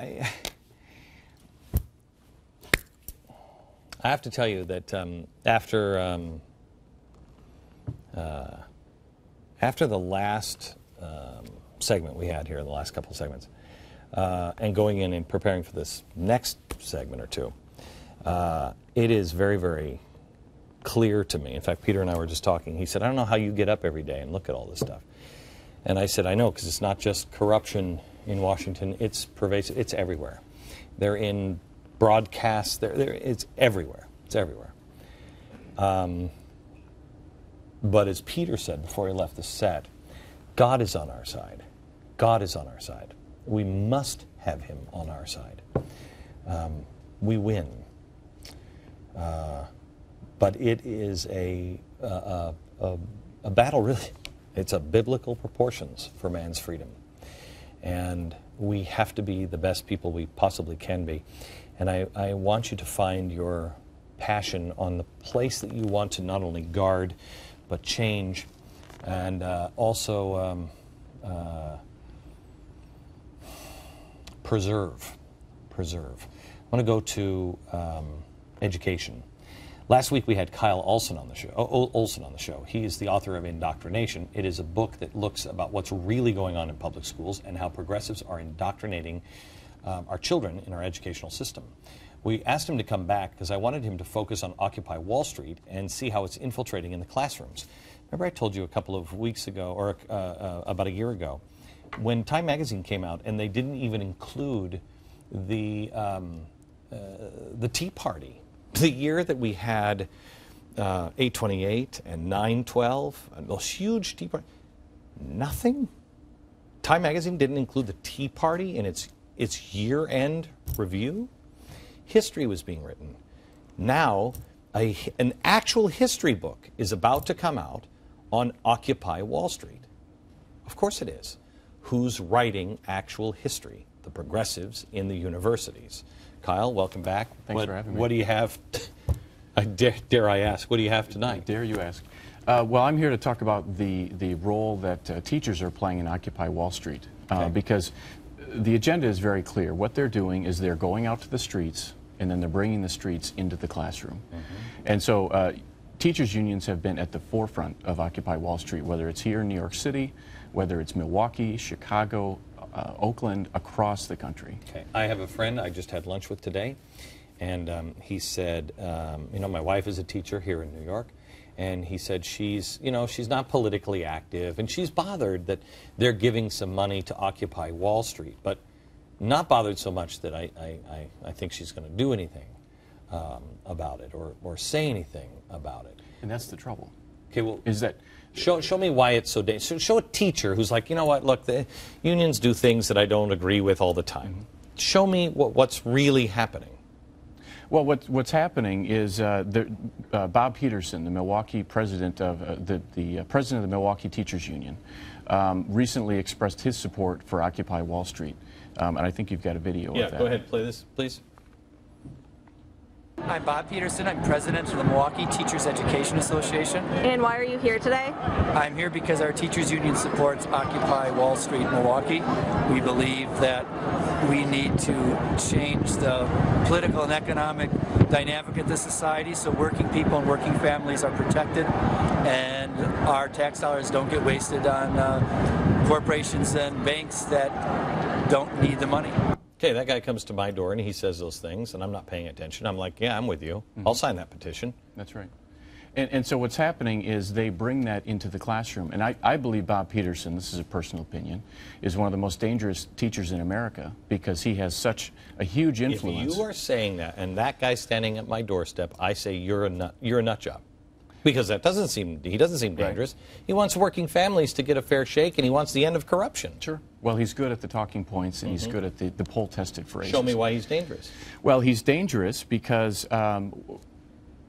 I have to tell you that after the last segment we had here, the last couple of segments, and going in and preparing for this next segment or two, it is very, very clear to me. In fact, Peter and I were just talking. He said, I don't know how you get up every day and look at all this stuff. And I said, I know, because it's not just corruption in Washington. It's pervasive. It's everywhere. They're in broadcasts. It's everywhere. It's everywhere. But as Peter said before he left the set, God is on our side. God is on our side. We must have him on our side. We win. But it is a battle, really. It's of biblical proportions for man's freedom. And we have to be the best people we possibly can be. And I want you to find your passion on the place that you want to not only guard, but change, and also preserve. I want to go to education. Last week we had Kyle Olson on the show. He is the author of Indoctrination. It is a book that looks about what's really going on in public schools and how progressives are indoctrinating our children in our educational system. We asked him to come back because I wanted him to focus on Occupy Wall Street and see how it's infiltrating in the classrooms. Remember I told you a couple of weeks ago, or about a year ago, when Time Magazine came out and they didn't even include the Tea Party. The year that we had 828 and 912, those huge Tea Party, nothing? Time Magazine didn't include the Tea Party in its year-end review? History was being written. Now, an actual history book is about to come out on Occupy Wall Street. Of course it is. Who's writing actual history? The progressives in the universities. Kyle, welcome back. Thanks for having me. What do you have, dare I ask, what do you have tonight? Dare you ask. Well, I'm here to talk about the role that teachers are playing in Occupy Wall Street. Okay. Because the agenda is very clear. What they're doing is they're going out to the streets, and then they're bringing the streets into the classroom. Mm-hmm. And so teachers' unions have been at the forefront of Occupy Wall Street, whether it's here in New York City, whether it's Milwaukee, Chicago, Oakland, across the country. Okay. I have a friend I just had lunch with today, and he said, you know, my wife is a teacher here in New York, and he said she's not politically active, and she's bothered that they're giving some money to Occupy Wall Street, but not bothered so much that I think she's going to do anything about it or say anything about it. And that's the trouble. Okay, well, is that show me why it's so dangerous. Show a teacher who's like, you know what, look, the unions do things that I don't agree with all the time. Mm-hmm. Show me what's really happening. Well, what's happening is Bob Peterson, the Milwaukee president of the president of the Milwaukee Teachers Union, recently expressed his support for Occupy Wall Street, and I think you've got a video of that. Yeah, go ahead, play this, please. I'm Bob Peterson. I'm president of the Milwaukee Teachers Education Association. And why are you here today? I'm here because our teachers union supports Occupy Wall Street in Milwaukee. We believe that we need to change the political and economic dynamic of this society so working people and working families are protected and our tax dollars don't get wasted on corporations and banks that don't need the money. Okay, that guy comes to my door and he says those things, and I'm not paying attention. I'm like, yeah, I'm with you. Mm-hmm. I'll sign that petition. That's right. And so what's happening is they bring that into the classroom. And I believe Bob Peterson, this is a personal opinion, is one of the most dangerous teachers in America because he has such a huge influence. If you are saying that, and that guy's standing at my doorstep, I say you're a nut job. Because he doesn't seem dangerous. Right. He wants working families to get a fair shake, and he wants the end of corruption. Sure. Well, he's good at the talking points, and he's good at the poll-tested phrases. Show me why he's dangerous. Well, he's dangerous because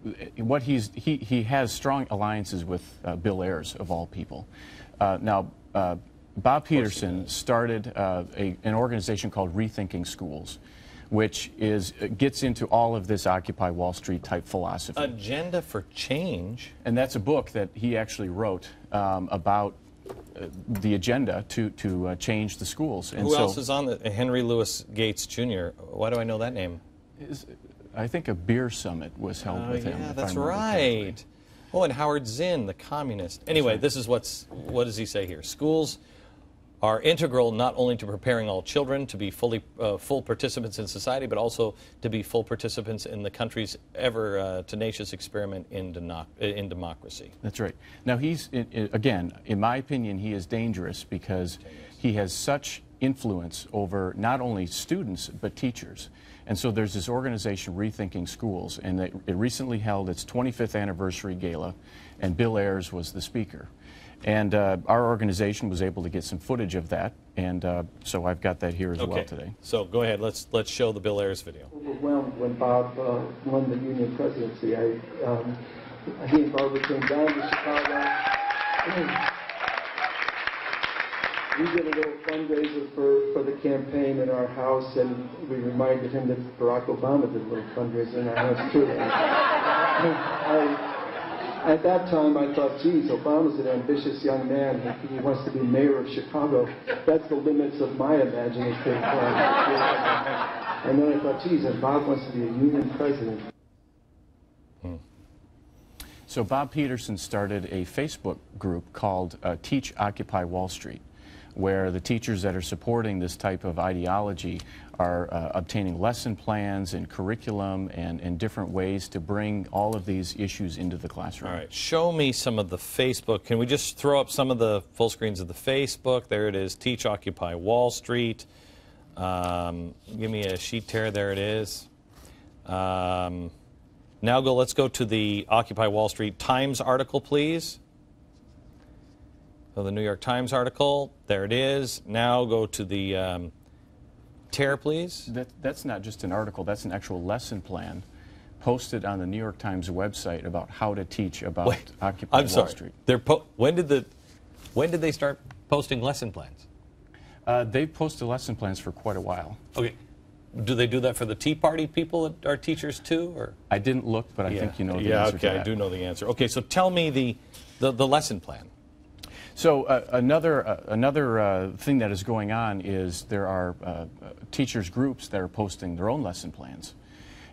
he has strong alliances with Bill Ayers, of all people. Now, Bob Peterson started an organization called Rethinking Schools, which gets into all of this Occupy Wall Street type philosophy. Agenda for Change. And that's a book that he actually wrote about the agenda to change the schools. And who else is on the Henry Louis Gates Jr.? Why do I know that name? I think a beer summit was held with him. Yeah, that's right. Oh, and Howard Zinn, the communist. Anyway, this is what does he say here? Schools are integral not only to preparing all children to be full participants in society, but also to be full participants in the country's ever tenacious experiment in democracy. That's right. Now he's, again, in my opinion, he is dangerous because he has such influence over not only students, but teachers. And so there's this organization, Rethinking Schools, and it recently held its 25th anniversary gala, and Bill Ayers was the speaker. And our organization was able to get some footage of that, and so I've got that here as well today. So go ahead, let's show the Bill Ayers video. Overwhelmed when Bob won the union presidency. He and Barbara came down to Chicago. We did a little fundraiser for the campaign in our house, and we reminded him that Barack Obama did a little fundraiser in our house too. At that time, I thought, geez, Obama's an ambitious young man. He wants to be mayor of Chicago. That's the limits of my imaginative. And then I thought, geez, and Bob wants to be a union president. So Bob Peterson started a Facebook group called Teach Occupy Wall Street, where the teachers that are supporting this type of ideology are obtaining lesson plans and curriculum and different ways to bring all of these issues into the classroom. All right, show me some of the Facebook. Can we just throw up some of the full screens of the Facebook? There it is, Teach Occupy Wall Street. Give me a sheet tear, there it is. Now let's go to the Occupy Wall Street Times article, please. So the New York Times article, there it is. Now go to the tear, please. That's not just an article, that's an actual lesson plan posted on the New York Times website about how to teach about Occupy Wall Street. When did they start posting lesson plans? They've posted lesson plans for quite a while. Okay. Do they do that for the Tea Party people that are teachers too? Or? I didn't look, but I think you know the answer to that. I do know the answer. Okay, so tell me the lesson plan. So another thing that is going on is there are teachers groups that are posting their own lesson plans.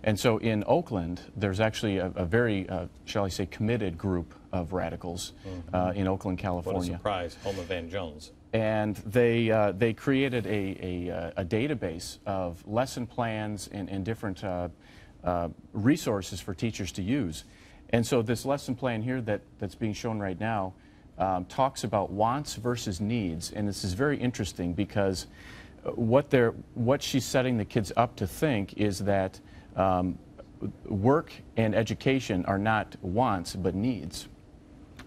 And so in Oakland, there's actually a very, shall I say, committed group of radicals in Oakland, California. What a surprise, home of Van Jones. And they created a database of lesson plans and different resources for teachers to use. And so this lesson plan here that's being shown right now talks about wants versus needs, and this is very interesting because what she's setting the kids up to think is that work and education are not wants but needs.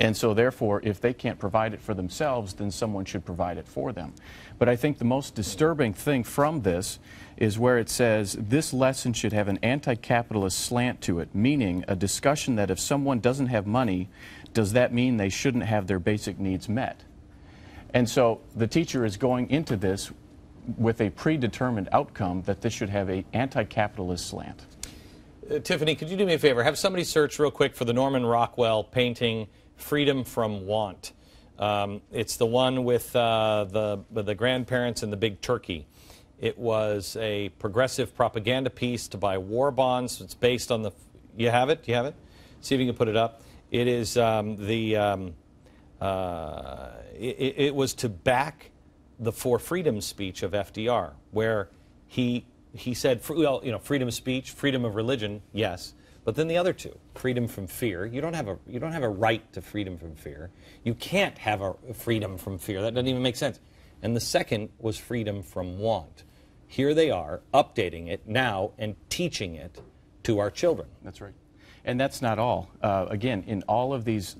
And so therefore, if they can't provide it for themselves, then someone should provide it for them. But I think the most disturbing thing from this is where it says this lesson should have an anti-capitalist slant to it, meaning a discussion that if someone doesn't have money, does that mean they shouldn't have their basic needs met? And so the teacher is going into this with a predetermined outcome that this should have an anti-capitalist slant. Tiffany, could you do me a favor? Have somebody search real quick for the Norman Rockwell painting Freedom from Want. It's the one with the grandparents and the big turkey. It was a progressive propaganda piece to buy war bonds. It's based on the... You have it? Do you have it? See if you can put it up. It is it was to back the For Freedom speech of FDR, where he said, well, you know, freedom of speech, freedom of religion, yes, but then the other two, freedom from fear. You don't have a right to freedom from fear. You can't have a freedom from fear. That doesn't even make sense. And the second was freedom from want. Here they are updating it now and teaching it to our children. That's right. And that's not all. Again, in all of these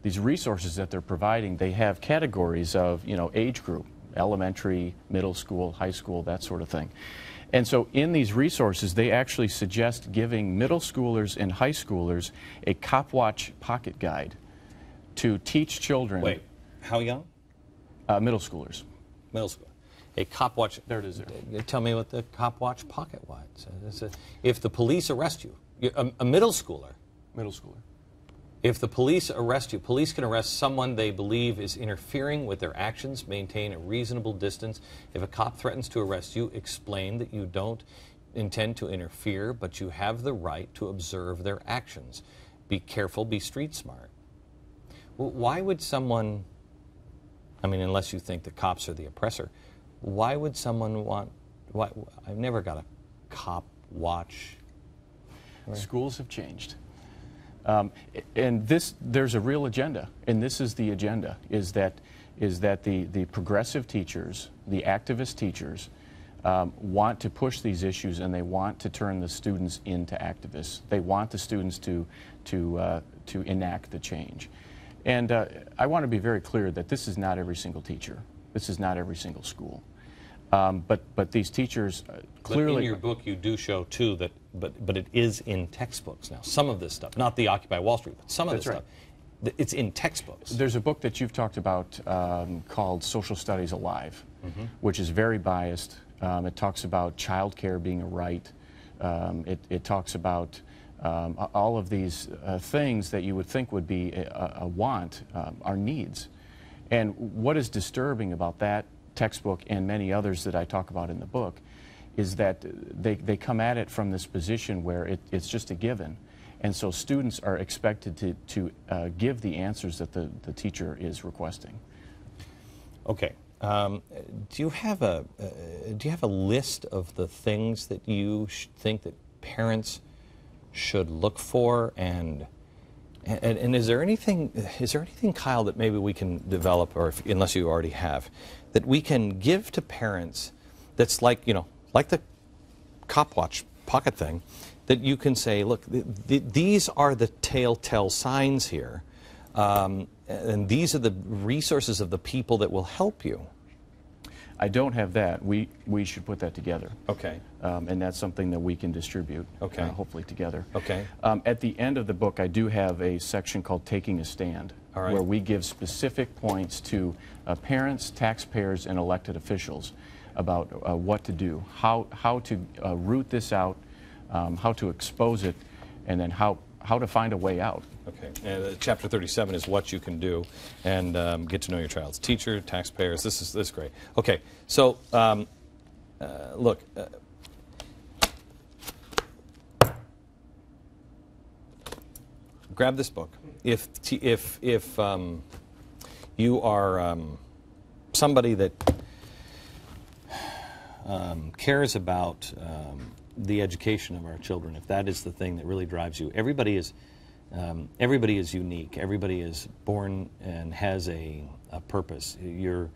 resources that they're providing, they have categories of, you know, age group, elementary, middle school, high school, that sort of thing. And so in these resources, they actually suggest giving middle schoolers and high schoolers a Cop Watch pocket guide to teach children. Wait, how young? Middle schoolers. Middle school. A Cop Watch. There it is there. Tell me what the Cop Watch pocket guide says. If the police arrest you, a middle schooler. Middle schooler. If the police arrest you, police can arrest someone they believe is interfering with their actions. Maintain a reasonable distance. If a cop threatens to arrest you, explain that you don't intend to interfere, but you have the right to observe their actions. Be careful, be street smart. Well, why would someone, I mean, unless you think the cops are the oppressor, why would someone want, I've never got a cop watch. Schools have changed. And there's a real agenda, and this is the agenda, is that the progressive teachers, the activist teachers, want to push these issues, and they want to turn the students into activists. They want the students to enact the change. And I want to be very clear that this is not every single teacher. This is not every single school. But these teachers clearly... But in your book you do show too that, but it is in textbooks now. Some of this stuff, not the Occupy Wall Street, but some of this stuff, it's in textbooks. There's a book that you've talked about called Social Studies Alive, which is very biased. It talks about child care being a right. It talks about all of these things that you would think would be a want, are needs. And what is disturbing about that textbook and many others that I talk about in the book is that they come at it from this position where it's just a given. And so students are expected to give the answers that the teacher is requesting. Okay. Do you have a list of the things that you think that parents should look for, and is there anything, Kyle, that maybe we can develop, or unless you already have, that we can give to parents that's like, you know, like the cop watch pocket thing, that you can say, look, these are the telltale signs here, and these are the resources of the people that will help you? I don't have that. We should put that together. Okay. And that's something that we can distribute, okay, hopefully together. Okay. At the end of the book, I do have a section called Taking a Stand, all right, where we give specific points to parents, taxpayers, and elected officials about what to do, how to root this out, how to expose it, and then how to find a way out. Okay, and chapter 37 is what you can do, and get to know your child's teacher, taxpayers. This is great. Okay, so look, grab this book. If you are somebody that cares about the education of our children, if that is the thing that really drives you, everybody is unique. Everybody is born and has a purpose. We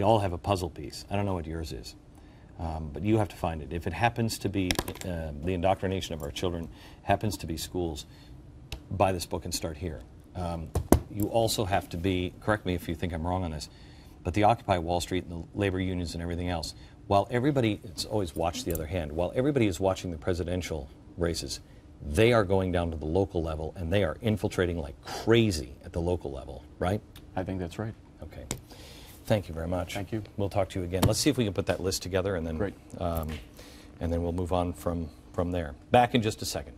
all have a puzzle piece. I don't know what yours is, but you have to find it. If it happens to be the indoctrination of our children, happens to be schools, buy this book and start here. You also have to be, correct me if you think I'm wrong on this, but the Occupy Wall Street and the labor unions and everything else, while everybody, it's always watch the other hand, while everybody is watching the presidential races, they are going down to the local level, and they are infiltrating like crazy at the local level, right? I think that's right. Okay. Thank you very much. Thank you. We'll talk to you again. Let's see if we can put that list together, and then, great. And then we'll move on from there. Back in just a second.